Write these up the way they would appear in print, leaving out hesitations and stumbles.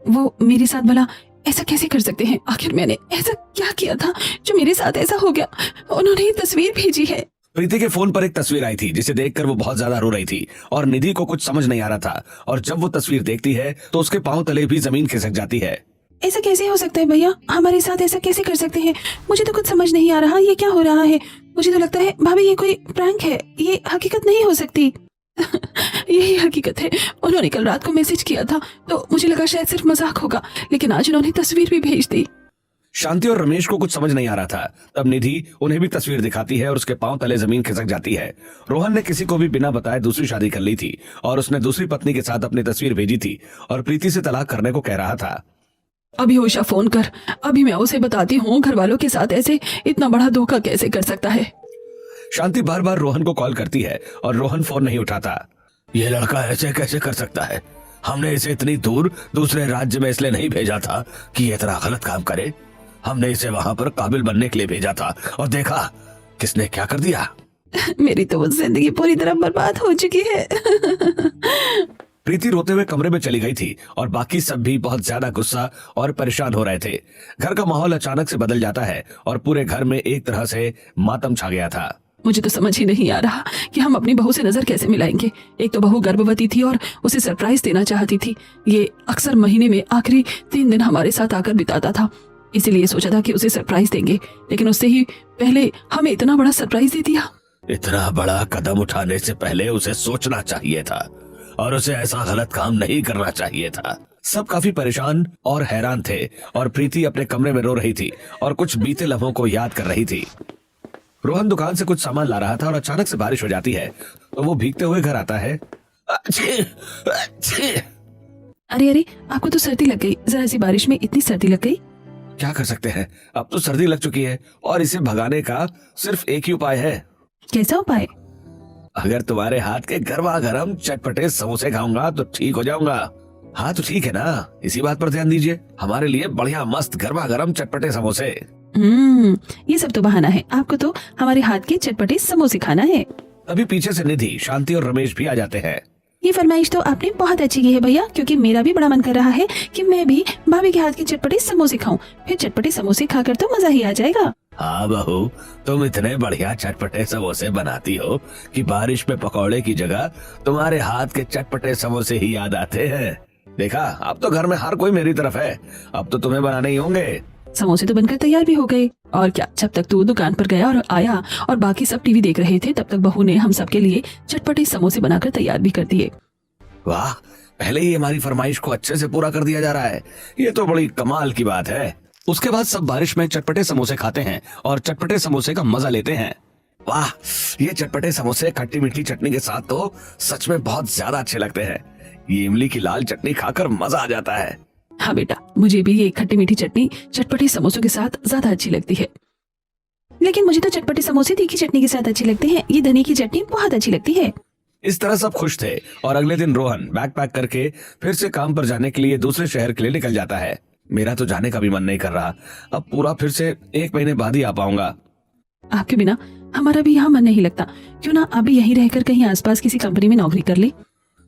वो मेरे साथ भला ऐसा कैसे कर सकते हैं? आखिर मैंने ऐसा क्या किया था जो मेरे साथ ऐसा हो गया? उन्होंने ये तस्वीर भेजी है। प्रीति के फोन पर एक तस्वीर आई थी जिसे देखकर वो बहुत ज्यादा रो रही थी और निधि को कुछ समझ नहीं आ रहा था। और जब वो तस्वीर देखती है तो उसके पांव तले भी जमीन खिसक जाती है। ऐसा कैसे हो सकता है भैया? हमारे साथ ऐसा कैसे कर सकते हैं? मुझे तो कुछ समझ नहीं आ रहा, ये क्या हो रहा है? मुझे तो लगता है भाभी ये कोई प्रैंक है, ये हकीकत नहीं हो सकती। यही हकीकत है। उन्होंने कल रात को मैसेज किया था तो मुझे लगा शायद सिर्फ मजाक होगा, लेकिन आज उन्होंने तस्वीर भी भेज दी। शांति और रमेश को कुछ समझ नहीं आ रहा था। तब निधि उन्हें भी तस्वीर दिखाती है और उसके पांव तले जमीन खिसक जाती है। रोहन ने किसी को भी बिना बताए दूसरी शादी कर ली थी और उसने दूसरी पत्नी के साथ अपनी तस्वीर भेजी थी और प्रीति से तलाक करने को कह रहा था। अभी उषा फोन कर, अभी मैं उसे बताती हूँ घर वालों के साथ ऐसे इतना बड़ा धोखा कैसे कर सकता है। शांति बार बार रोहन को कॉल करती है और रोहन फोन नहीं उठाता। ये लड़का ऐसे कैसे कर सकता है? हमने इसे इतनी दूर दूसरे राज्य में इसलिए नहीं भेजा था कि ये इतना गलत काम करे। हमने इसे वहां पर काबिल बनने के लिए भेजा था और देखा किसने क्या कर दिया। मेरी तो जिंदगी पूरी तरह बर्बाद हो चुकी है। प्रीति रोते हुए कमरे में चली गई थी और बाकी सब भी बहुत ज्यादा गुस्सा और परेशान हो रहे थे। घर का माहौल अचानक से बदल जाता है और पूरे घर में एक तरह से मातम छा गया था। मुझे तो समझ ही नहीं आ रहा कि हम अपनी बहू से नजर कैसे मिलाएंगे। एक तो बहू गर्भवती थी और उसे सरप्राइज देना चाहती थी। ये अक्सर महीने में आखिरी 3 दिन हमारे साथ आकर बिताता था, इसीलिए सोचा था कि उसे सरप्राइज देंगे, लेकिन उससे ही पहले हमें इतना बड़ा सरप्राइज दे दिया। इतना बड़ा कदम उठाने से पहले उसे सोचना चाहिए था और उसे ऐसा गलत काम नहीं करना चाहिए था। सब काफी परेशान और हैरान थे और प्रीति अपने कमरे में रो रही थी और कुछ बीते लम्हों को याद कर रही थी। रोहन दुकान से कुछ सामान ला रहा था और अचानक से बारिश हो जाती है तो वो भीगते हुए घर आता है। अरे अरे, आपको तो सर्दी लग गई। जरा सी बारिश में इतनी सर्दी लग गई। क्या कर सकते हैं, अब तो सर्दी लग चुकी है और इसे भगाने का सिर्फ एक ही उपाय है। कैसा उपाय? अगर तुम्हारे हाथ के गर्मा गर्म चटपटे समोसे खाऊंगा तो ठीक हो जाऊंगा। हाँ तो ठीक है ना, इसी बात पर ध्यान दीजिए। हमारे लिए बढ़िया मस्त गर्मा गर्म चटपटे समोसे। ये सब तो बहाना है। आपको तो हमारे हाथ के चटपटे समोसे खाना है। अभी पीछे से निधि, शांति और रमेश भी आ जाते हैं। ये फरमाइश तो आपने बहुत अच्छी की है भैया, क्योंकि मेरा भी बड़ा मन कर रहा है कि मैं भी भाभी के हाथ के चटपटे समोसे खाऊं। फिर चटपटे समोसे खाकर तो मजा ही आ जाएगा। हाँ बहू, तुम इतने बढ़िया चटपटे समोसे बनाती हो कि बारिश में पकौड़े की जगह तुम्हारे हाथ के चटपटे समोसे ही याद आते हैं। देखा, अब तो घर में हर कोई मेरी तरफ है। अब तो तुम्हें बनाने ही होंगे। समोसे तो बनकर तैयार भी हो गए। और क्या, जब तक तू दुकान पर गया और आया और बाकी सब टीवी देख रहे थे, तब तक बहू ने हम सबके लिए चटपटे समोसे बनाकर तैयार भी कर दिए। वाह, पहले ही हमारी फरमाइश को अच्छे से पूरा कर दिया जा रहा है। ये तो बड़ी कमाल की बात है। उसके बाद सब बारिश में चटपटे समोसे खाते हैं और चटपटे समोसे का मजा लेते हैं। वाह, ये चटपटे समोसे खट्टी मीठी चटनी के साथ तो सच में बहुत ज्यादा अच्छे लगते हैं। ये इमली की लाल चटनी खाकर मजा आ जाता है। हाँ बेटा, मुझे भी ये खट्टी मीठी चटनी चटपटे समोसों के साथ ज्यादा अच्छी लगती है। लेकिन मुझे तो चटपटे समोसे तीखी चटनी के साथ अच्छे लगते हैं। ये धनी की चटनी बहुत अच्छी लगती है। इस तरह सब खुश थे और अगले दिन रोहन बैग पैक करके फिर से काम पर जाने के लिए दूसरे शहर के लिए निकल जाता है। मेरा तो जाने का भी मन नहीं कर रहा। अब पूरा फिर से 1 महीने बाद ही आ पाऊंगा। आपके बिना हमारा भी यहाँ मन नहीं लगता। क्यों ना अभी यहीं रहकर कहीं आसपास किसी कंपनी में नौकरी कर ले।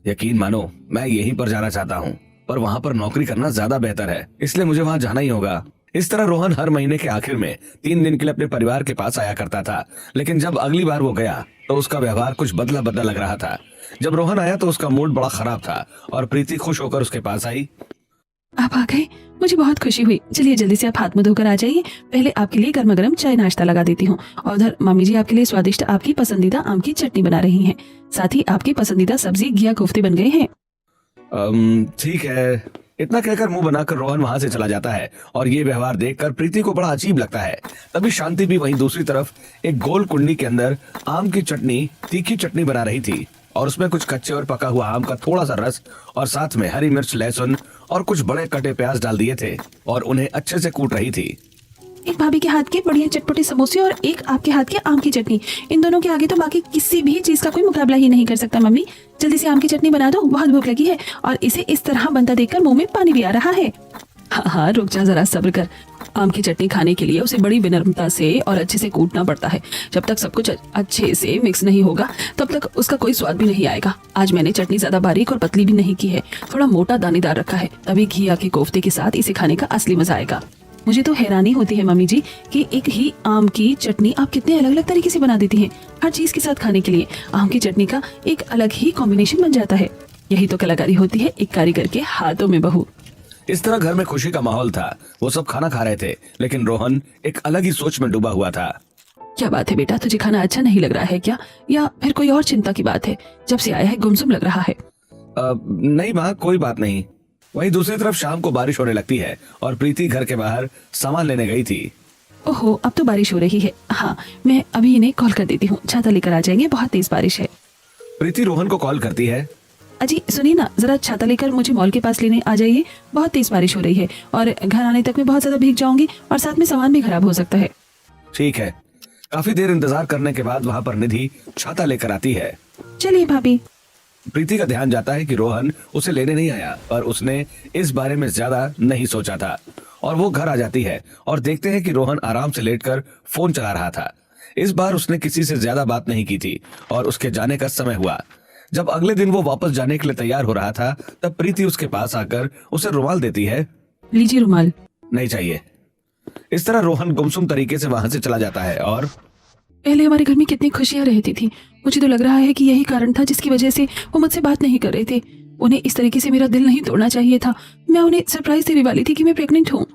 यकीन मानो, मैं यहीं पर जाना चाहता हूँ, पर वहाँ पर नौकरी करना ज्यादा बेहतर है, इसलिए मुझे वहाँ जाना ही होगा। इस तरह रोहन हर महीने के आखिर में 3 दिन के लिए अपने परिवार के पास आया करता था। लेकिन जब अगली बार वो गया तो उसका व्यवहार कुछ बदला बदला लग रहा था। जब रोहन आया तो उसका मूड बड़ा खराब था और प्रीति खुश होकर उसके पास आई। आप आ गए, मुझे बहुत खुशी हुई। चलिए जल्दी से आप हाथ मुंह धोकर आ जाइए। पहले आपके लिए गर्मा गर्म चाय नाश्ता लगा देती हूँ। और उधर मम्मी जी आपके लिए स्वादिष्ट आपकी पसंदीदा आम की चटनी बना रही हैं। साथ ही आपकी पसंदीदा सब्जी घिया कोफ्ते बन गए हैं। ठीक है। इतना कहकर मुंह बनाकर रोहन वहां से चला जाता है और ये व्यवहार देखकर प्रीति को बड़ा अजीब लगता है। तभी शांति भी वहीं दूसरी तरफ एक गोल कुंडी के अंदर आम की चटनी, तीखी चटनी बना रही थी और उसमें कुछ कच्चे और पका हुआ आम का थोड़ा सा रस और साथ में हरी मिर्च, लहसुन और कुछ बड़े कटे प्याज डाल दिए थे और उन्हें अच्छे से कूट रही थी। एक भाभी के हाथ के बढ़िया चटपटे समोसे और एक आपके हाथ के आम की चटनी, इन दोनों के आगे तो बाकी किसी भी चीज का कोई मुकाबला ही नहीं कर सकता। मम्मी जल्दी से आम की चटनी बना दो, बहुत भूख लगी है और इसे इस तरह बनता देखकर मुंह में पानी भी आ रहा है। हाँ हाँ, रुक जा, जरा सब्र कर। आम की चटनी खाने के लिए उसे बड़ी विनम्रता से और अच्छे से कूटना पड़ता है। जब तक सब कुछ अच्छे से मिक्स नहीं होगा तब तक उसका कोई स्वाद भी नहीं आएगा। आज मैंने चटनी ज्यादा बारीक और पतली भी नहीं की है, थोड़ा मोटा दानेदार रखा है, तभी घिया के कोफ्ते के साथ इसे खाने का असली मजा आएगा। मुझे तो हैरानी होती है मम्मी जी कि एक ही आम की चटनी आप कितने अलग अलग तरीके से बना देती हैं। हर चीज के साथ खाने के लिए आम की चटनी का एक अलग ही कॉम्बिनेशन बन जाता है। यही तो कलाकारी होती है एक कारीगर के हाथों में बहू। इस तरह घर में खुशी का माहौल था। वो सब खाना खा रहे थे, लेकिन रोहन एक अलग ही सोच में डूबा हुआ था। क्या बात है बेटा, तुझे खाना अच्छा नहीं लग रहा है क्या, या फिर कोई और चिंता की बात है? जब से आया है गुमसुम लग रहा है। नहीं माँ, कोई बात नहीं। वहीं दूसरी तरफ शाम को बारिश होने लगती है और प्रीति घर के बाहर सामान लेने गई थी। ओहो, अब तो बारिश हो रही है। हाँ, मैं अभी इन्हें कॉल कर देती हूँ, छाता लेकर आ जाएंगे, बहुत तेज बारिश है। प्रीति रोहन को कॉल करती है। अजी सुनिए ना, जरा छाता लेकर मुझे मॉल के पास लेने आ जाइए, बहुत तेज बारिश हो रही है और घर आने तक मैं बहुत ज्यादा भीग जाऊंगी और साथ में सामान भी खराब हो सकता है। ठीक है। काफी देर इंतजार करने के बाद वहाँ पर निधि छाता लेकर आती है। चलिए भाभी। प्रीति का ध्यान जाता है कि रोहन उसे लेने नहीं आया, पर उसने इस बारे में ज्यादा नहीं सोचा था और वो घर आ जाती है और देखते हैं कि रोहन आराम से लेटकर फोन चला रहा था। इस बार उसने किसी से ज्यादा बात नहीं की थी और उसके जाने का समय हुआ। जब अगले दिन वो वापस जाने के लिए तैयार हो रहा था, तब प्रीति उसके पास आकर उसे रुमाल देती है। लीजिए रुमाल। नहीं चाहिए। इस तरह रोहन गुमसुम तरीके से वहां से चला जाता है। और पहले हमारे घर में कितनी खुशियां रहती थी। मुझे तो लग रहा है कि यही कारण था जिसकी वजह से वो मुझसे बात नहीं कर रहे थे। उन्हें इस तरीके से मेरा दिल नहीं तोड़ना चाहिए था। मैं उन्हें सरप्राइज देने वाली थी कि मैं प्रेग्नेंट हूँ।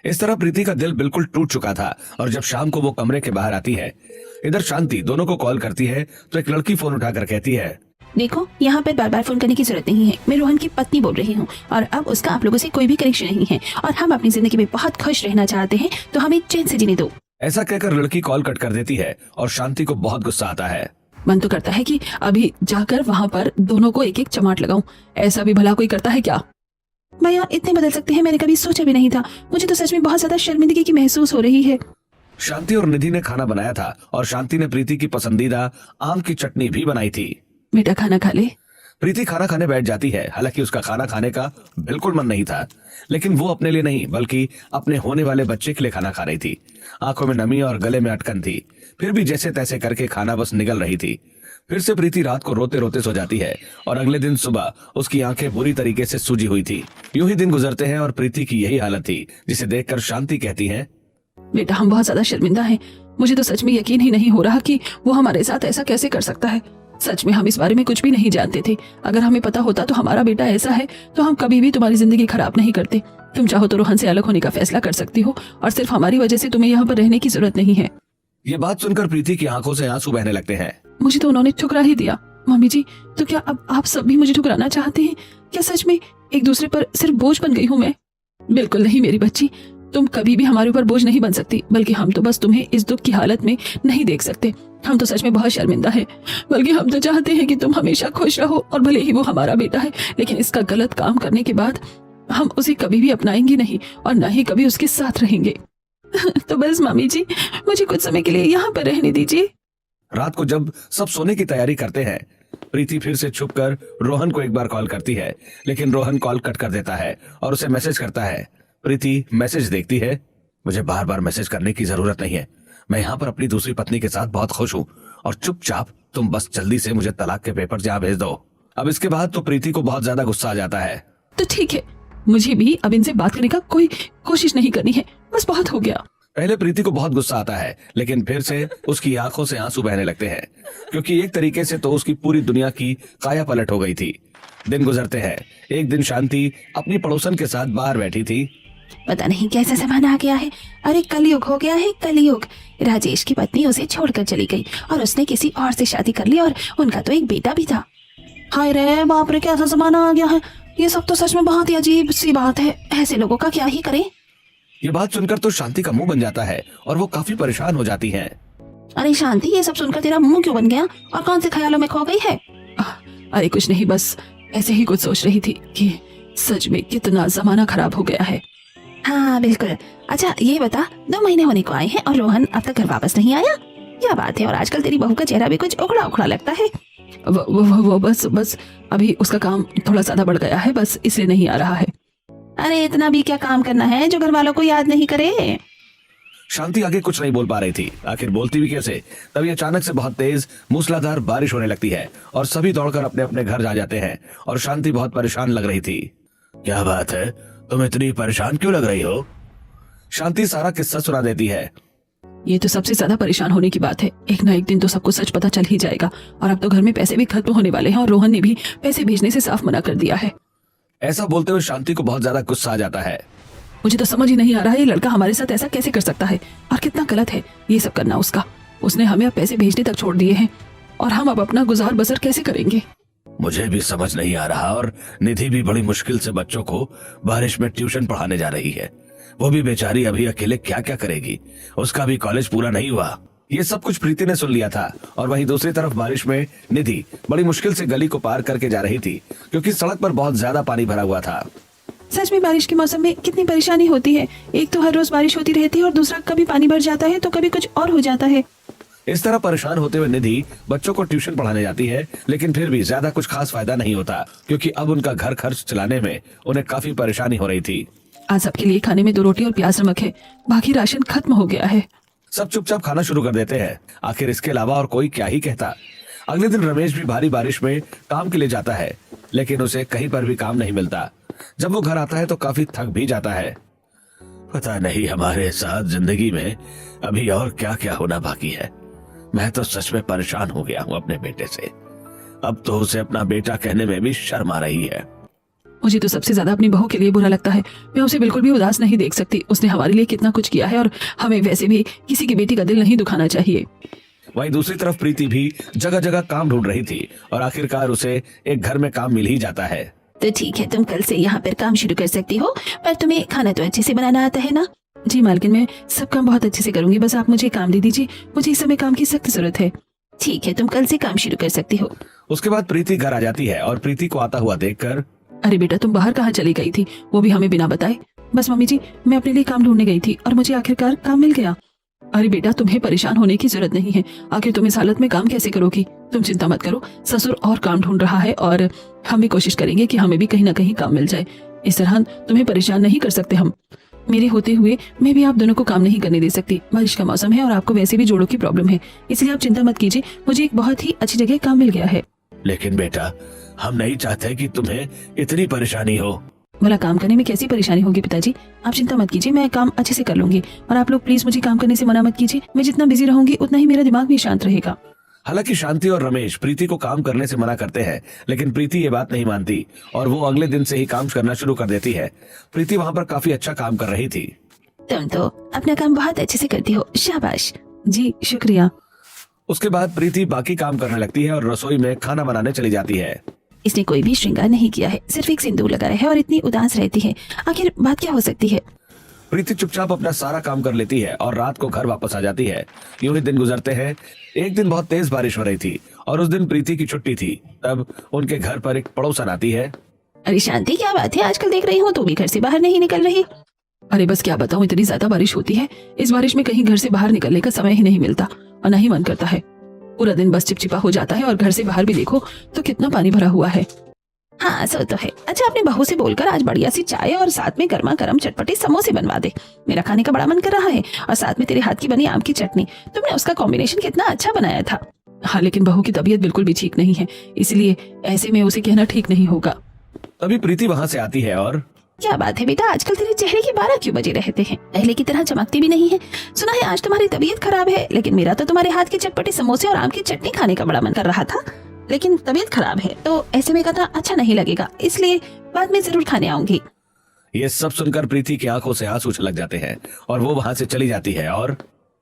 इस तरह प्रीति का दिल बिल्कुल टूट चुका था और जब शाम को वो कमरे के बाहर आती है, इधर शांति दोनों को कॉल करती है तो एक लड़की फोन उठाकर कहती है, देखो, यहाँ पर बार बार फोन करने की जरूरत नहीं है। मैं रोहन की पत्नी बोल रही हूँ और अब उसका आप लोगों से कोई भी कनेक्शन नहीं है और हम अपनी जिंदगी में बहुत खुश रहना चाहते हैं, तो हमें चैन से जीने दो। ऐसा कहकर लड़की कॉल कट कर देती है और शांति को बहुत गुस्सा आता है। मन तो करता है कि अभी जाकर वहाँ पर दोनों को एक एक चमाट लगाऊं। ऐसा भी भला कोई करता है क्या? भैया इतने बदल सकते हैं, मैंने कभी सोचा भी नहीं था। मुझे तो सच में बहुत ज्यादा शर्मिंदगी की महसूस हो रही है। शांति और निधि ने खाना बनाया था और शांति ने प्रीति की पसंदीदा आम की चटनी भी बनाई थी। बेटा खाना खा ले। प्रीति खाना खाने बैठ जाती है। हालांकि उसका खाना खाने का बिल्कुल मन नहीं था, लेकिन वो अपने लिए नहीं बल्कि अपने होने वाले बच्चे के लिए खाना खा रही थी। आंखों में नमी और गले में अटकन थी, फिर भी जैसे तैसे करके खाना बस निगल रही थी। फिर से प्रीति रात को रोते रोते सो जाती है और अगले दिन सुबह उसकी आंखें बुरी तरीके से सूजी हुई थी। यूं ही दिन गुजरते हैं और प्रीति की यही हालत थी, जिसे देखकर शांति कहती है, बेटा हम बहुत ज्यादा शर्मिंदा हैं। मुझे तो सच में यकीन ही नहीं हो रहा कि वो हमारे साथ ऐसा कैसे कर सकता है। सच में हम इस बारे में कुछ भी नहीं जानते थे। अगर हमें पता होता तो हमारा बेटा ऐसा है तो हम कभी भी तुम्हारी जिंदगी खराब नहीं करते। तुम चाहो तो रोहन से अलग होने का फैसला कर सकती हो और सिर्फ हमारी वजह से तुम्हें यहाँ पर रहने की जरूरत नहीं है। ये बात सुनकर प्रीति की आंखों से आंसू बहने लगते हैं। मुझे तो उन्होंने ठुकरा ही दिया। मम्मी जी, तो क्या अब आप सब भी मुझे ठुकराना चाहते हैं? क्या सच में एक दूसरे पर सिर्फ बोझ बन गई हूँ मैं? बिल्कुल नहीं मेरी बच्ची, तुम कभी भी हमारे ऊपर बोझ नहीं बन सकती। बल्कि हम तो बस तुम्हें इस दुख की हालत में नहीं देख सकते। हम तो सच में बहुत शर्मिंदा हैं। बल्कि हम तो चाहते हैं कि तुम हमेशा खुश रहो और भले ही वो हमारा बेटा है, लेकिन इसका गलत काम करने के बाद हम उसे कभी भी अपनाएंगे नहीं और न ही कभी उसके साथ रहेंगे। तो बस मम्मी जी, मुझे कुछ समय के लिए यहाँ पर रहने दीजिए। रात को जब सब सोने की तैयारी करते हैं, प्रीति फिर से छुपकर रोहन को एक बार कॉल करती है, लेकिन रोहन कॉल कट कर देता है और उसे मैसेज करता है। प्रीति मैसेज देखती है, मुझे बार बार मैसेज करने की जरूरत नहीं है। मैं यहाँ पर अपनी दूसरी पत्नी के साथ बहुत खुश हूँ और चुपचाप तुम बस जल्दी से मुझे तलाक के पेपर यहाँ भेज दो। अब इसके बाद तो प्रीति को बहुत ज्यादा गुस्सा आ जाता है। तो ठीक है, मुझे भी अब इनसे बात करने का कोई कोशिश नहीं करनी है। बस बहुत हो गया। पहले प्रीति को बहुत गुस्सा आता है, लेकिन फिर से उसकी आंखों से आंसू बहने लगते हैं, क्योंकि एक तरीके से तो उसकी पूरी दुनिया की काया पलट हो गई थी। दिन गुजरते हैं। एक दिन शांति अपनी पड़ोसन के साथ बाहर बैठी थी। पता नहीं कैसा जमाना आ गया है। अरे कलयुग हो गया है, कलयुग। राजेश की पत्नी उसे छोड़कर चली गई और उसने किसी और से शादी कर ली और उनका तो एक बेटा भी था। हाय रे बाप रे, कैसा जमाना आ गया है। ये सब तो सच में बहुत ही अजीब सी बात है। ऐसे लोगों का क्या ही करें। ये बात सुनकर तो शांति का मुंह बन जाता है और वो काफी परेशान हो जाती है। अरे शांति, ये सब सुनकर तेरा मुंह क्यों बन गया और कौन से ख्यालों में खो गई है? अरे कुछ नहीं, बस ऐसे ही कुछ सोच रही थी कि सच में कितना जमाना खराब हो गया है। हाँ बिल्कुल। अच्छा ये बता, 2 महीने होने को आए हैं और रोहन अब तक घर वापस नहीं आया? क्या बात है? और आजकल तेरी बहू का चेहरा भी कुछ उखड़ा उखड़ा लगता है। वो बस अभी उसका काम थोड़ा ज्यादा बढ़ गया है, बस इसलिए नहीं आ रहा है। अरे इतना भी क्या काम करना है जो घर वालों को याद नहीं करे। शांति आगे कुछ नहीं बोल पा रही थी, आखिर बोलती भी कैसे। तभी अचानक से बहुत तेज मूसलाधार बारिश होने लगती है और सभी दौड़कर अपने अपने घर जा जाते हैं और शांति बहुत परेशान लग रही थी। क्या बात है, तुम इतनी परेशान क्यों लग रही हो? शांति सारा किस्सा सुना देती है। ये तो सबसे ज्यादा परेशान होने की बात है। एक ना एक दिन तो सबको सच पता चल ही जाएगा और अब तो घर में पैसे भी खत्म होने वाले हैं और रोहन ने भी पैसे भेजने से साफ मना कर दिया है। ऐसा बोलते हुए शांति को बहुत ज्यादा गुस्सा आ जाता है। मुझे तो समझ ही नहीं आ रहा है ये लड़का हमारे साथ ऐसा कैसे कर सकता है और कितना गलत है ये सब करना उसका। उसने हमें अब पैसे भेजने तक छोड़ दिए हैं और हम अब अपना गुजार बसर कैसे करेंगे? मुझे भी समझ नहीं आ रहा। और निधि भी बड़ी मुश्किल से बच्चों को बारिश में ट्यूशन पढ़ाने जा रही है। वो भी बेचारी अभी अकेले क्या क्या करेगी, उसका भी कॉलेज पूरा नहीं हुआ। ये सब कुछ प्रीति ने सुन लिया था और वहीं दूसरी तरफ बारिश में निधि बड़ी मुश्किल से गली को पार करके जा रही थी क्योंकि सड़क पर बहुत ज्यादा पानी भरा हुआ था। सच में बारिश के मौसम में कितनी परेशानी होती है। एक तो हर रोज बारिश होती रहती है और दूसरा कभी पानी भर जाता है तो कभी कुछ और हो जाता है। इस तरह परेशान होते हुए निधि बच्चों को ट्यूशन पढ़ाने जाती है, लेकिन फिर भी ज्यादा कुछ खास फायदा नहीं होता क्योंकि अब उनका घर खर्च चलाने में उन्हें काफी परेशानी हो रही थी। आज सबके लिए खाने में 2 रोटी और प्याज नमक है, बाकी राशन खत्म हो गया है। सब चुपचाप खाना शुरू कर देते हैं। आखिर इसके अलावा और कोई क्या ही कहता। अगले दिन रमेश भी भारी बारिश में काम के लिए जाता है, लेकिन उसे कहीं पर भी काम नहीं मिलता। जब वो घर आता है तो काफी थक भी जाता है। पता नहीं हमारे साथ जिंदगी में अभी और क्या क्या होना बाकी है। मैं तो सच में परेशान हो गया हूँ अपने बेटे से। अब तो उसे अपना बेटा कहने में भी शर्म आ रही है। मुझे तो सबसे ज्यादा अपनी बहू के लिए बुरा लगता है। मैं उसे बिल्कुल भी उदास नहीं देख सकती। उसने हमारे लिए कितना कुछ किया है और हमें वैसे भी किसी की बेटी का दिल नहीं दुखाना चाहिए। वहीं दूसरी तरफ प्रीति भी जगह जगह काम ढूंढ रही थी और आखिरकार उसे एक घर में काम मिल ही जाता है। तो ठीक है, तुम कल से यहाँ पर काम शुरू कर सकती हो, पर तुम्हें खाना तो अच्छे से बनाना आता है ना? जी मालकिन, मैं सब काम बहुत अच्छे से करूंगी, बस आप मुझे काम दे दीजिए। मुझे इस समय काम की सख्त जरूरत है। ठीक है, तुम कल से काम शुरू कर सकती हो। उसके बाद प्रीति घर आ जाती है और प्रीति को आता हुआ देखकर, अरे बेटा, तुम बाहर कहाँ चली गई थी, वो भी हमें बिना बताए? बस मम्मी जी, मैं अपने लिए काम ढूंढने गई थी और मुझे आखिरकार काम मिल गया। अरे बेटा, तुम्हें परेशान होने की जरूरत नहीं है। आखिर तुम इस हालत में काम कैसे करोगी? तुम चिंता मत करो, ससुर और काम ढूंढ रहा है और हम भी कोशिश करेंगे कि हमें भी कहीं ना कहीं काम मिल जाए। इस तरह तुम्हें परेशान नहीं कर सकते हम। मेरे होते हुए मैं भी आप दोनों को काम नहीं करने दे सकती। बारिश का मौसम है और आपको वैसे भी जोड़ों की प्रॉब्लम है, इसलिए आप चिंता मत कीजिए। मुझे एक बहुत ही अच्छी जगह काम मिल गया है। लेकिन बेटा, हम नहीं चाहते कि तुम्हें इतनी परेशानी हो। भला काम करने में कैसी परेशानी होगी पिताजी? आप चिंता मत कीजिए, मैं काम अच्छे से कर लूंगी और आप लोग प्लीज मुझे काम करने से मना मत कीजिए। मैं जितना बिजी रहूंगी उतना ही मेरा दिमाग भी शांत रहेगा। हालांकि शांति और रमेश प्रीति को काम करने से मना करते हैं, लेकिन प्रीति ये बात नहीं मानती और वो अगले दिन से ही काम करना शुरू कर देती है। प्रीति वहाँ पर काफी अच्छा काम कर रही थी। तुम तो अपना काम बहुत अच्छे से करती हो, शाबाश। जी शुक्रिया। उसके बाद प्रीति बाकी काम करने लगती है और रसोई में खाना बनाने चली जाती है। इसने कोई भी श्रृंगार नहीं किया है, सिर्फ एक सिंदूर लगाया है और इतनी उदास रहती है। आखिर बात क्या हो सकती है? प्रीति चुपचाप अपना सारा काम कर लेती है और रात को घर वापस आ जाती है। यूं ही दिन गुजरते हैं। एक दिन बहुत तेज बारिश हो रही थी और उस दिन प्रीति की छुट्टी थी। तब उनके घर पर एक पड़ोसन आती है। अरे शांति, क्या बात है, आजकल देख रही हूँ तू भी घर से बाहर नहीं निकल रही। अरे बस क्या बताऊँ, इतनी ज्यादा बारिश होती है, इस बारिश में कहीं घर से बाहर निकलने का समय ही नहीं मिलता और न ही मन करता है। पूरा दिन बस चिपचिपा हो जाता है और घर से बाहर भी देखो तो कितना पानी भरा हुआ है। हाँ सो तो है। अच्छा, अपने बहू से बोलकर आज बढ़िया सी चाय और साथ में गर्मा गर्म चटपटे समोसे बनवा दे। मेरा खाने का बड़ा मन कर रहा है और साथ में तेरे हाथ की बनी आम की चटनी। तुमने उसका कॉम्बिनेशन कितना अच्छा बनाया था। हाँ, लेकिन बहू की तबीयत बिल्कुल भी ठीक नहीं है, इसलिए ऐसे में उसे कहना ठीक नहीं होगा। तभी प्रीति वहाँ से आती है और, क्या बात है बेटा, आजकल तेरे चेहरे के 12 क्यों बजे रहते हैं? पहले की तरह चमकती भी नहीं है। सुना है आज तुम्हारी तबीयत खराब है, लेकिन मेरा तो तुम्हारे हाथ के चटपटे समोसे और आम की चटनी खाने का बड़ा मन कर रहा था। लेकिन तबीयत खराब है तो ऐसे में कहना अच्छा नहीं लगेगा, इसलिए बाद में जरूर खाने आऊंगी। ये सब सुनकर प्रीति की आंखों से आंसू छलक जाते हैं और वो वहाँ से चली जाती है। और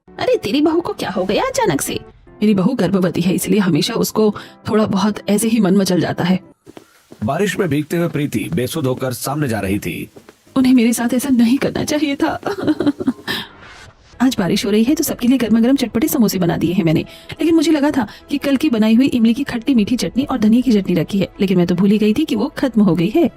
अरे तेरी बहू को क्या हो गया अचानक से? मेरी बहू गर्भवती है, इसलिए हमेशा उसको थोड़ा बहुत ऐसे ही मन मचल जाता है। बारिश में भीगते हुए प्रीति बेसुध होकर सामने जा रही थी। उन्हें मेरे साथ ऐसा नहीं करना चाहिए था। आज बारिश हो रही है तो सबके लिए गर्मा गर्म चटपटे समोसे बना दिए हैं मैंने, लेकिन मुझे लगा था कि कल की बनाई हुई इमली की खट्टी मीठी चटनी और धनिया की चटनी रखी है, लेकिन मैं तो भूल ही गई थी कि वो खत्म हो गई है।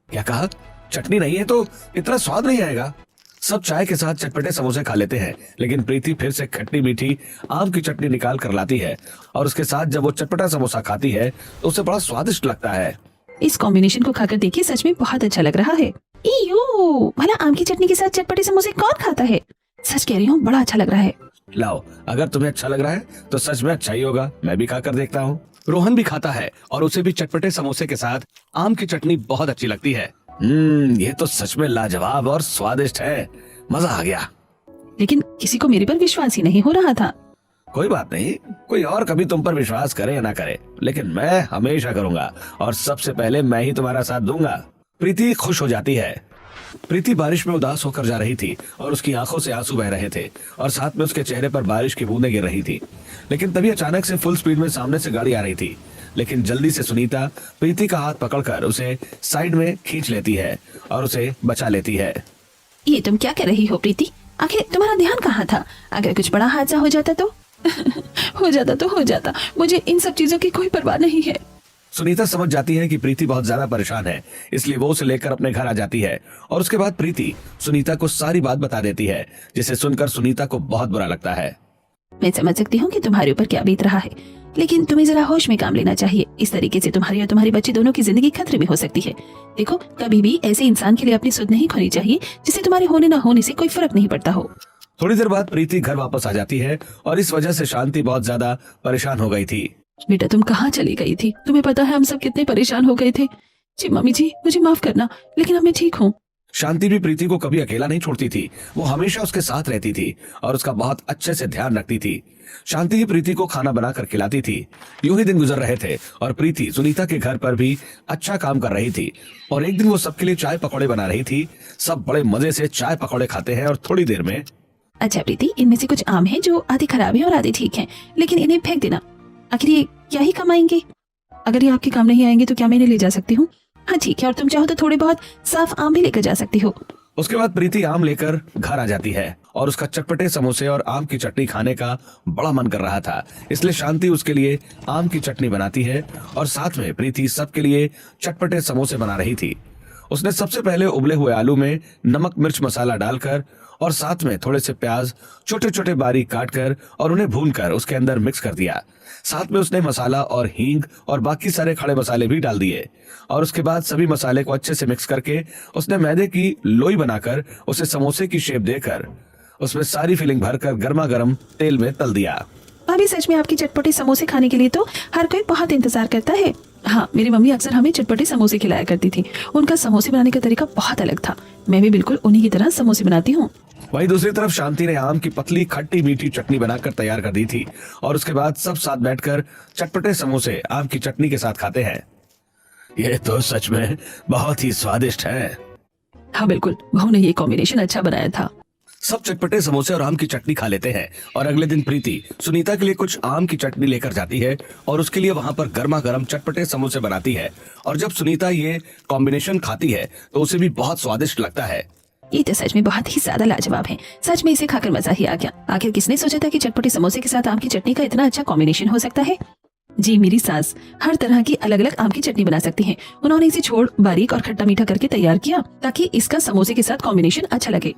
क्या कहा? चटनी नहीं है तो इतना स्वाद नहीं आएगा। सब चाय के साथ चटपटे समोसे खा लेते हैं, लेकिन प्रीति फिर से खट्टी मीठी आम की चटनी निकाल कर लाती है और उसके साथ जब वो चटपटा समोसा खाती है तो उसे बड़ा स्वादिष्ट लगता है। इस कॉम्बिनेशन को खाकर देखिए, सच में बहुत अच्छा लग रहा है। इयो, भला आम की चटनी के साथ चटपटे समोसे कौन खाता है? सच कह रही हूँ, बड़ा अच्छा लग रहा है। लाओ, अगर तुम्हें अच्छा लग रहा है तो सच में अच्छा ही होगा। मैं भी खाकर देखता हूँ। रोहन भी खाता है और उसे भी चटपटे समोसे के साथ आम की चटनी बहुत अच्छी लगती है। ये तो सच में लाजवाब और स्वादिष्ट है। मजा आ गया। लेकिन किसी को मेरे पर विश्वास ही नहीं हो रहा था। कोई बात नहीं, कोई और कभी तुम पर विश्वास करे या ना करे, लेकिन मैं हमेशा करूंगा और सबसे पहले मैं ही तुम्हारा साथ दूंगा। प्रीति खुश हो जाती है। प्रीति बारिश में उदास होकर जा रही थी और उसकी आंखों से आंसू बह रहे थे और साथ में उसके चेहरे पर बारिश की बूंदें गिर रही थी। लेकिन तभी अचानक से फुल स्पीड में सामने से गाड़ी आ रही थी। लेकिन जल्दी से सुनीता प्रीति का हाथ पकड़कर उसे साइड में खींच लेती है और उसे बचा लेती है। ये तुम क्या कर रही हो प्रीति? आखिर तुम्हारा ध्यान कहाँ था? अगर कुछ बड़ा हादसा हो जाता तो? हो जाता तो हो जाता, मुझे इन सब चीजों की कोई परवाह नहीं है। सुनीता समझ जाती है कि प्रीति बहुत ज्यादा परेशान है, इसलिए वो उसे लेकर अपने घर आ जाती है और उसके बाद प्रीति सुनीता को सारी बात बता देती है, जिसे सुनकर सुनीता को बहुत बुरा लगता है। मैं समझ सकती हूँ कि तुम्हारे ऊपर क्या बीत रहा है, लेकिन तुम्हें जरा होश में काम लेना चाहिए। इस तरीके से तुम्हारी और तुम्हारी बच्ची दोनों की जिंदगी खतरे में हो सकती है। देखो, कभी भी ऐसे इंसान के लिए अपनी सुध नहीं खोनी चाहिए जिससे तुम्हारे होने न होने से कोई फर्क नहीं पड़ता हो। थोड़ी देर बाद प्रीति घर वापस आ जाती है और इस वजह से शांति बहुत ज्यादा परेशान हो गई थी। बेटा, तुम कहाँ चली गई थी? तुम्हें पता है हम सब कितने परेशान हो गए थे। जी मम्मी जी, मुझे माफ करना, लेकिन अब मैं ठीक हूँ। शांति भी प्रीति को कभी अकेला नहीं छोड़ती थी। वो हमेशा उसके साथ रहती थी और उसका बहुत अच्छे से ध्यान रखती थी। शांति ही प्रीति को खाना बनाकर खिलाती थी। यूं ही दिन गुजर रहे थे और प्रीति सुनीता के घर पर भी अच्छा काम कर रही थी। और एक दिन वो सबके लिए चाय पकौड़े बना रही थी। सब बड़े मजे से चाय पकौड़े खाते हैं और थोड़ी देर में। अच्छा प्रीति, इनमें से कुछ आम हैं जो आधे खराब हैं और आधे ठीक हैं, लेकिन इन्हें फेंक देना। आखिर ये क्या ही काम आएंगे? अगर ये आपके काम नहीं आएंगे तो क्या मैं इन्हें ले जा सकती हूँ? हाँ ठीक है, और तुम चाहो तो थोड़े बहुत साफ आम भी लेकर जा सकती हो। उसके बाद प्रीति आम लेकर घर आ जाती है और उसका चटपटे समोसे और आम की चटनी खाने का बड़ा मन कर रहा था, इसलिए शांति उसके लिए आम की चटनी बनाती है और साथ में प्रीति सबके लिए चटपटे समोसे बना रही थी। उसने सबसे पहले उबले हुए आलू में नमक मिर्च मसाला डालकर और साथ में थोड़े से प्याज छोटे छोटे बारीक काटकर और उन्हें भूनकर उसके अंदर मिक्स कर दिया। साथ में उसने मसाला और हींग और बाकी सारे खड़े मसाले भी डाल दिए और उसके बाद सभी मसाले को अच्छे से मिक्स करके उसने मैदे की लोई बनाकर उसे समोसे की शेप देकर उसमें सारी फिलिंग भरकर गर्मा गर्म तेल में तल दिया। भाभी, सच में आपके चटपटे समोसे खाने के लिए तो हर कोई बहुत इंतजार करता है। हाँ, मेरी मम्मी अक्सर हमें चटपटे समोसे खिलाया करती थी। उनका समोसे बनाने का तरीका बहुत अलग था। मैं भी बिल्कुल उन्हीं की तरह समोसे बनाती हूँ। वहीं दूसरी तरफ शांति ने आम की पतली खट्टी मीठी चटनी बनाकर तैयार कर दी थी और उसके बाद सब साथ बैठकर चटपटे समोसे आम की चटनी के साथ खाते हैं। ये तो सच में बहुत ही स्वादिष्ट है। हाँ बिल्कुल, बहू ने ये कॉम्बिनेशन अच्छा बनाया था। सब चटपटे समोसे और आम की चटनी खा लेते हैं और अगले दिन प्रीति सुनीता के लिए कुछ आम की चटनी लेकर जाती है और उसके लिए वहां पर गर्मा गर्म चटपटे समोसे बनाती है। और जब सुनीता ये कॉम्बिनेशन खाती है तो उसे भी बहुत स्वादिष्ट लगता है। ये तो सच में बहुत ही ज्यादा लाजवाब है। सच में इसे खाकर मजा ही आ गया। आखिर किसने सोचा था कि चटपटे समोसे के साथ आम की चटनी का इतना अच्छा कॉम्बिनेशन हो सकता है? जी, मेरी सास हर तरह की अलग अलग आम की चटनी बना सकती हैं। उन्होंने इसे छोड़ बारीक और खट्टा मीठा करके तैयार किया ताकि इसका समोसे के साथ कॉम्बिनेशन अच्छा लगे।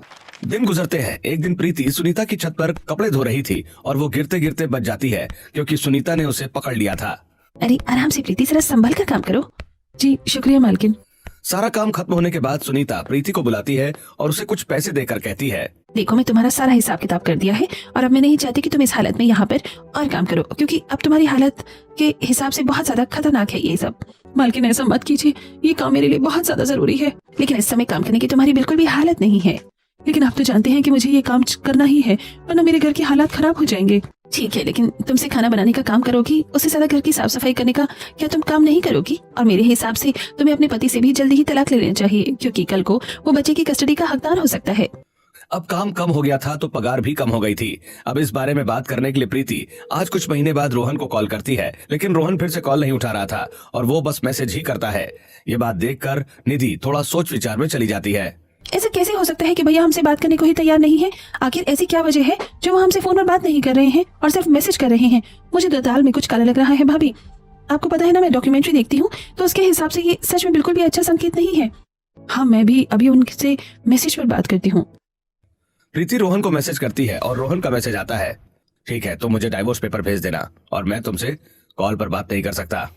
दिन गुजरते हैं। एक दिन प्रीति सुनीता की छत पर कपड़े धो रही थी और वो गिरते गिरते बच जाती है क्योंकि सुनीता ने उसे पकड़ लिया था। अरे आराम से प्रीति, जरा संभल कर काम करो। जी शुक्रिया मालकिन। सारा काम खत्म होने के बाद सुनीता प्रीति को बुलाती है और उसे कुछ पैसे देकर कहती है, देखो, मैं तुम्हारा सारा हिसाब किताब कर दिया है और अब मैं नहीं चाहती कि तुम इस हालत में यहाँ पर और काम करो, क्योंकि अब तुम्हारी हालत के हिसाब से बहुत ज्यादा खतरनाक है ये सब। मालकिन ऐसा मत कीजिए, ये काम मेरे लिए बहुत ज्यादा जरूरी है। लेकिन इस समय काम करने की तुम्हारी बिल्कुल भी हालत नहीं है। लेकिन आप तो जानते हैं कि मुझे ये काम करना ही है, वरना मेरे घर के हालात खराब हो जाएंगे। ठीक है, लेकिन तुमसे खाना बनाने का काम करोगी, उससे ज्यादा घर की साफ सफाई करने का क्या तुम काम नहीं करोगी? और मेरे हिसाब से तुम्हें अपने पति से भी जल्दी ही तलाक ले लेना चाहिए, क्योंकि कल को वो बच्चे की कस्टडी का हकदार हो सकता है। अब काम कम हो गया था तो पगार भी कम हो गई थी। अब इस बारे में बात करने के लिए प्रीति आज कुछ महीने बाद रोहन को कॉल करती है, लेकिन रोहन फिर से कॉल नहीं उठा रहा था और वो बस मैसेज ही करता है। ये बात देखकर निधि थोड़ा सोच विचार में चली जाती है। ऐसा कैसे हो सकता है कि भैया हमसे बात करने को ही तैयार नहीं है? आखिर ऐसी क्या वजह है जो वो हमसे फोन पर बात नहीं कर रहे हैं और सिर्फ मैसेज कर रहे हैं? मुझे तो दाल में कुछ काला लग रहा है भाभी। आपको पता है ना, मैं डॉक्यूमेंट्री देखती हूँ तो उसके हिसाब से ये सच में बिल्कुल भी अच्छा संकेत नहीं है। हाँ, मैं भी अभी उनसे मैसेज पर बात करती हूँ। प्रीति रोहन को मैसेज करती है और रोहन का मैसेज आता है, ठीक है, तुम मुझे डाइवोर्स पेपर भेज देना और मैं तुमसे कॉल पर बात नहीं कर सकता।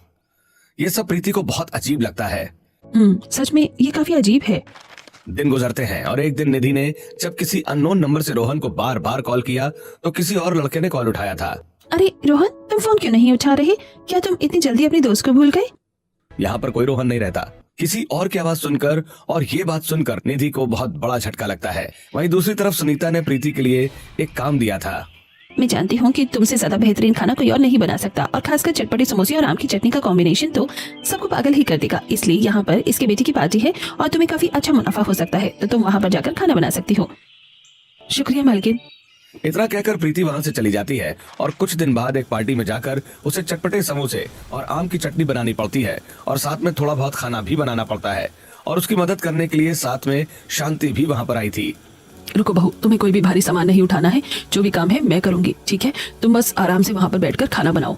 ये सब प्रीति को बहुत अजीब लगता है। सच में ये काफी अजीब है। दिन गुजरते हैं और एक दिन निधि ने जब किसी अननोन नंबर से रोहन को बार बार कॉल किया तो किसी और लड़के ने कॉल उठाया था। अरे रोहन, तुम फोन क्यों नहीं उठा रहे? क्या तुम इतनी जल्दी अपने दोस्त को भूल गए? यहाँ पर कोई रोहन नहीं रहता। किसी और की आवाज सुनकर और ये बात सुनकर निधि को बहुत बड़ा झटका लगता है। वहीं दूसरी तरफ सुनीता ने प्रीति के लिए एक काम दिया था। मैं जानती हूँ कि तुमसे ज्यादा बेहतरीन खाना कोई और नहीं बना सकता, और खासकर चटपटे समोसे और आम की चटनी का कॉम्बिनेशन तो सबको पागल ही कर देगा। इसलिए यहाँ पर इसके बेटी की पार्टी है और तुम्हें काफी अच्छा मुनाफा हो सकता है, तो तुम वहाँ पर जाकर खाना बना सकती हो। शुक्रिया मालकिन। इतना कहकर प्रीति वहां से चली जाती है और कुछ दिन बाद एक पार्टी में जाकर उसे चटपटे समोसे और आम की चटनी बनानी पड़ती है और साथ में थोड़ा बहुत खाना भी बनाना पड़ता है। और उसकी मदद करने के लिए साथ में शांति भी वहां पर आई थी। रुको बहू, तुम्हें कोई भी भारी सामान नहीं उठाना है, जो भी काम है मैं करूंगी, ठीक है? तुम बस आराम से वहाँ पर बैठकर खाना बनाओ।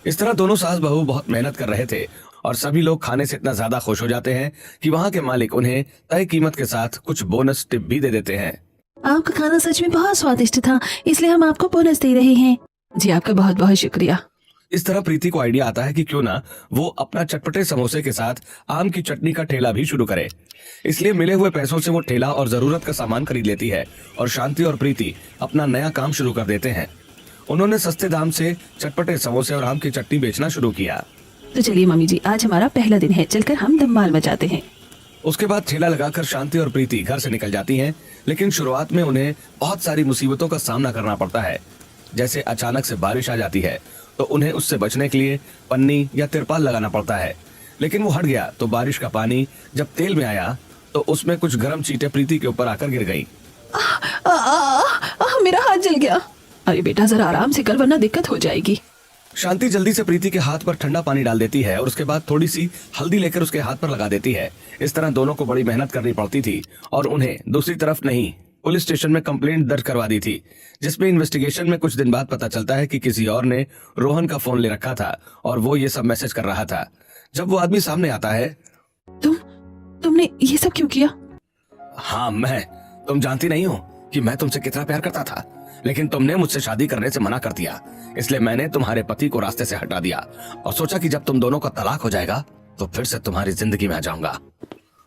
इस तरह दोनों सास बहू बहुत मेहनत कर रहे थे और सभी लोग खाने से इतना ज्यादा खुश हो जाते हैं कि वहाँ के मालिक उन्हें तय कीमत के साथ कुछ बोनस टिप भी दे देते हैं। आपका खाना सच में बहुत स्वादिष्ट था, इसलिए हम आपको बोनस दे रहे हैं। जी आपका बहुत बहुत शुक्रिया। इस तरह प्रीति को आइडिया आता है कि क्यों ना वो अपना चटपटे समोसे के साथ आम की चटनी का ठेला भी शुरू करे। इसलिए मिले हुए पैसों से वो ठेला और जरूरत का सामान खरीद लेती है और शांति और प्रीति अपना नया काम शुरू कर देते हैं। उन्होंने सस्ते दाम से चटपटे समोसे और आम की चटनी बेचना शुरू किया। तो चलिए मम्मी जी, आज हमारा पहला दिन है, चलकर हम धमाल मचाते हैं। उसके बाद ठेला लगाकर शांति और प्रीति घर से निकल जाती हैं, लेकिन शुरुआत में उन्हें बहुत सारी मुसीबतों का सामना करना पड़ता है। जैसे अचानक से बारिश आ जाती है तो उन्हें उससे बचने के लिए पन्नी या तिरपाल लगाना पड़ता है, लेकिन वो हट गया तो बारिश का पानी जब तेल में आया तो उसमें कुछ गर्म चींटे प्रीति के ऊपर आकर गिर गई। मेरा हाथ जल गया। अरे बेटा, जरा आराम से कर वरना दिक्कत हो जाएगी। शांति जल्दी से प्रीति के हाथ पर ठंडा पानी डाल देती है और उसके बाद थोड़ी सी हल्दी लेकर उसके हाथ पर लगा देती है। इस तरह दोनों को बड़ी मेहनत करनी पड़ती थी और उन्हें दूसरी तरफ नहीं, पुलिस स्टेशन में कंप्लेंट दर्ज करवा दी थी, जिसमें इन्वेस्टिगेशन में कुछ दिन बाद पता चलता है कि किसी और ने रोहन का फोन ले रखा था और वो ये सब मैसेज कर रहा था। जब वो आदमी सामने आता है, तुमने ये सब क्यों किया? हाँ तुम जानती नहीं हो कि मैं तुमसे कितना प्यार करता था, लेकिन तुमने मुझसे शादी करने से मना कर दिया। इसलिए मैंने तुम्हारे पति को रास्ते से हटा दिया और सोचा कि जब तुम दोनों का तलाक हो जाएगा तो फिर से तुम्हारी जिंदगी में आ जाऊंगा।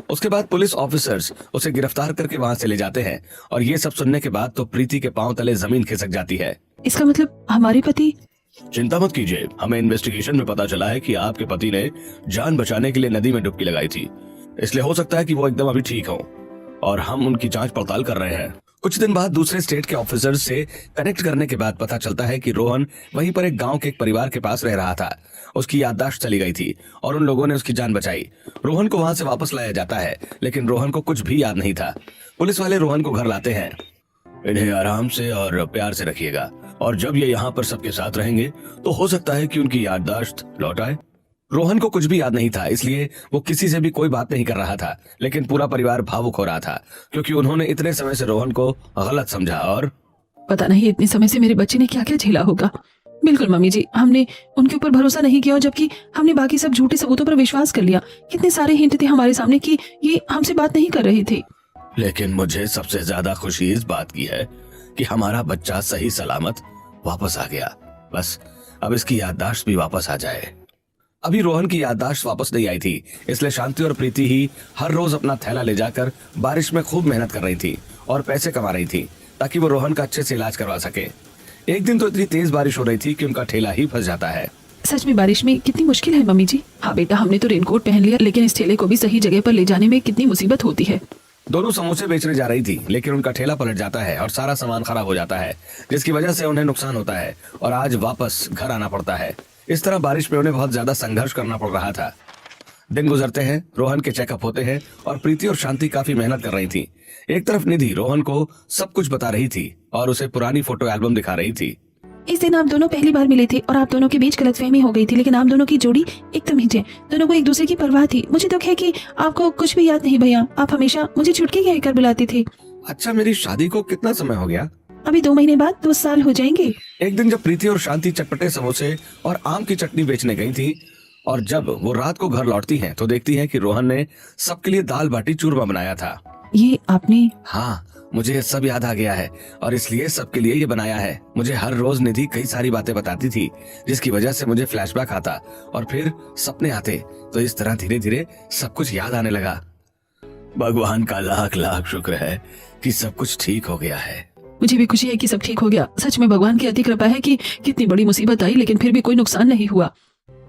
उसके बाद पुलिस ऑफिसर्स उसे गिरफ्तार करके वहां से ले जाते हैं और ये सब सुनने के बाद तो प्रीति के पांव तले जमीन खिसक जाती है। इसका मतलब हमारे पति? चिंता मत कीजिए, हमें इन्वेस्टिगेशन में पता चला है कि आपके पति ने जान बचाने के लिए नदी में डुबकी लगाई थी, इसलिए हो सकता है कि वो एकदम अभी ठीक हो और हम उनकी जांच पड़ताल कर रहे हैं। कुछ दिन बाद दूसरे स्टेट के ऑफिसर्स से कनेक्ट करने के बाद पता चलता है कि रोहन वहीं पर एक गांव के एक परिवार के पास रह रहा था। उसकी याददाश्त चली गई थी और उन लोगों ने उसकी जान बचाई। रोहन को वहां से वापस लाया जाता है, लेकिन रोहन को कुछ भी याद नहीं था। पुलिस वाले रोहन को घर लाते हैं। इन्हें आराम से और प्यार से रखिएगा और जब ये यहाँ पर सबके साथ रहेंगे तो हो सकता है कि उनकी याददाश्त लौट आए। रोहन को कुछ भी याद नहीं था, इसलिए वो किसी से भी कोई बात नहीं कर रहा था, लेकिन पूरा परिवार भावुक हो रहा था क्योंकि उन्होंने इतने समय से रोहन को गलत समझा और पता नहीं इतने समय से मेरे बच्चे ने क्या क्या झेला होगा। बिल्कुल मम्मी जी, हमने उनके ऊपर भरोसा नहीं किया, जबकि हमने बाकी सब झूठे सबूतों पर विश्वास कर लिया। कितने सारे हिंट थे हमारे सामने कि ये हमसे बात नहीं कर रहे थे। लेकिन मुझे सबसे ज्यादा खुशी इस बात की है कि हमारा बच्चा सही सलामत वापस आ गया। बस अब इसकी याददाश्त भी वापस आ जाए। अभी रोहन की याददाश्त वापस नहीं आई थी, इसलिए शांति और प्रीति ही हर रोज अपना थैला ले जाकर बारिश में खूब मेहनत कर रही थी और पैसे कमा रही थी ताकि वो रोहन का अच्छे से इलाज करवा सके। एक दिन तो इतनी तेज बारिश हो रही थी कि उनका ठेला ही फंस जाता है। सच में बारिश में कितनी मुश्किल है मम्मी जी। हाँ बेटा, हमने तो रेनकोट पहन लिया, लेकिन इस ठेले को भी सही जगह पर ले जाने में कितनी मुसीबत होती है। दोनों समोसे बेचने जा रही थी, लेकिन उनका ठेला पलट जाता है और सारा सामान खराब हो जाता है, जिसकी वजह से उन्हें नुकसान होता है और आज वापस घर आना पड़ता है। इस तरह बारिश में उन्हें बहुत ज्यादा संघर्ष करना पड़ रहा था। दिन गुजरते हैं, रोहन के चेकअप होते हैं और प्रीति और शांति काफी मेहनत कर रही थी। एक तरफ निधि रोहन को सब कुछ बता रही थी और उसे पुरानी फोटो एल्बम दिखा रही थी। इस दिन आप दोनों पहली बार मिले थे और आप दोनों के बीच गलतफहमी हो गई थी, लेकिन आप दोनों की जोड़ी एकदम ही थे। दोनों को एक दूसरे की परवाह थी। मुझे दुख है कि आपको कुछ भी याद नहीं भैया। आप हमेशा मुझे छुटकी कहकर बुलाते थे। अच्छा, मेरी शादी को कितना समय हो गया? अभी 2 महीने बाद 2 साल हो जाएंगे। एक दिन जब प्रीति और शांति चटपटे समोसे और आम की चटनी बेचने गई थी और जब वो रात को घर लौटती हैं तो देखती हैं कि रोहन ने सबके लिए दाल बाटी चूरमा बनाया था। ये आपने? हाँ, मुझे सब याद आ गया है और इसलिए सबके लिए ये बनाया है। मुझे हर रोज निधि कई सारी बातें बताती थी, जिसकी वजह से मुझे फ्लैशबैक आता और फिर सपने आते, तो इस तरह धीरे धीरे सब कुछ याद आने लगा। भगवान का लाख लाख शुक्र है कि सब कुछ ठीक हो गया है। मुझे भी खुशी है कि सब ठीक हो गया। सच में भगवान की अति कृपा है कि कितनी बड़ी मुसीबत आई लेकिन फिर भी कोई नुकसान नहीं हुआ।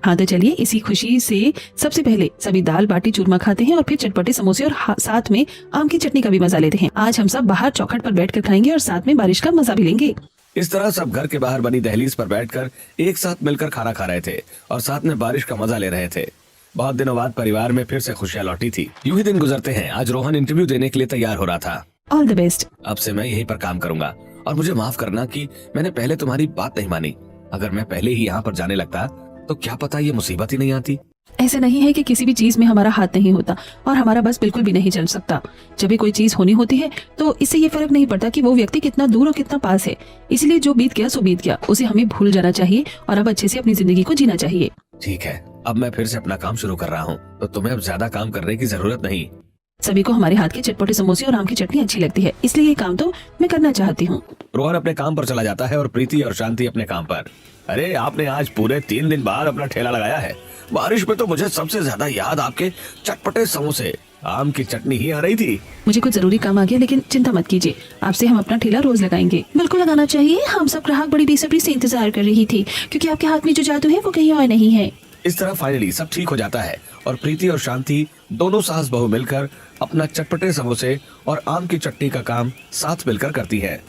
हाँ तो चलिए इसी खुशी से सबसे पहले सभी दाल बाटी चूरमा खाते हैं और फिर चटपटे समोसे और साथ में आम की चटनी का भी मजा लेते हैं। आज हम सब बाहर चौखट पर बैठकर खाएंगे और साथ में बारिश का मजा भी लेंगे। इस तरह सब घर के बाहर बनी दहलीज पर बैठकर एक साथ मिलकर खाना खा रहे थे और साथ में बारिश का मजा ले रहे थे। बहुत दिनों बाद परिवार में फिर से खुशियां लौटी थी। यूं ही दिन गुजरते हैं। आज रोहन इंटरव्यू देने के लिए तैयार हो रहा था। All the best. अब से मैं यहीं पर काम करूंगा और मुझे माफ करना कि मैंने पहले तुम्हारी बात नहीं मानी। अगर मैं पहले ही यहाँ पर जाने लगता तो क्या पता ये मुसीबत ही नहीं आती। ऐसा नहीं है कि किसी भी चीज में हमारा हाथ नहीं होता और हमारा बस बिल्कुल भी नहीं चल सकता। जब भी कोई चीज होनी होती है तो इससे ये फर्क नहीं पड़ता कि वो व्यक्ति कितना दूर और कितना पास है। इसलिए जो बीत गया सो बीत गया, उसे हमें भूल जाना चाहिए और अब अच्छे से अपनी जिंदगी को जीना चाहिए। ठीक है, अब मैं फिर से अपना काम शुरू कर रहा हूँ तो तुम्हें अब ज्यादा काम करने की जरूरत नहीं। सभी को हमारे हाथ के चटपटे समोसे और आम की चटनी अच्छी लगती है, इसलिए ये काम तो मैं करना चाहती हूँ। रोहन अपने काम पर चला जाता है और प्रीति और शांति अपने काम पर। अरे आपने आज पूरे 3 दिन बाद अपना ठेला लगाया है। बारिश में तो मुझे सबसे ज्यादा याद आपके चटपटे समोसे आम की चटनी ही आ रही थी। मुझे कुछ जरूरी काम आ गया लेकिन चिंता मत कीजिए, आपसे हम अपना ठेला रोज लगाएंगे। बिल्कुल लगाना चाहिए। हम सब ग्राहक बड़ी बेसब्री से इंतजार कर रही थी क्योंकि आपके हाथ में जो जादू है वो कहीं और नहीं है। इस तरह फाइनली सब ठीक हो जाता है और प्रीति और शांति दोनों सास बहू मिलकर अपना चटपटे समोसे और आम की चटनी का काम साथ मिलकर करती है।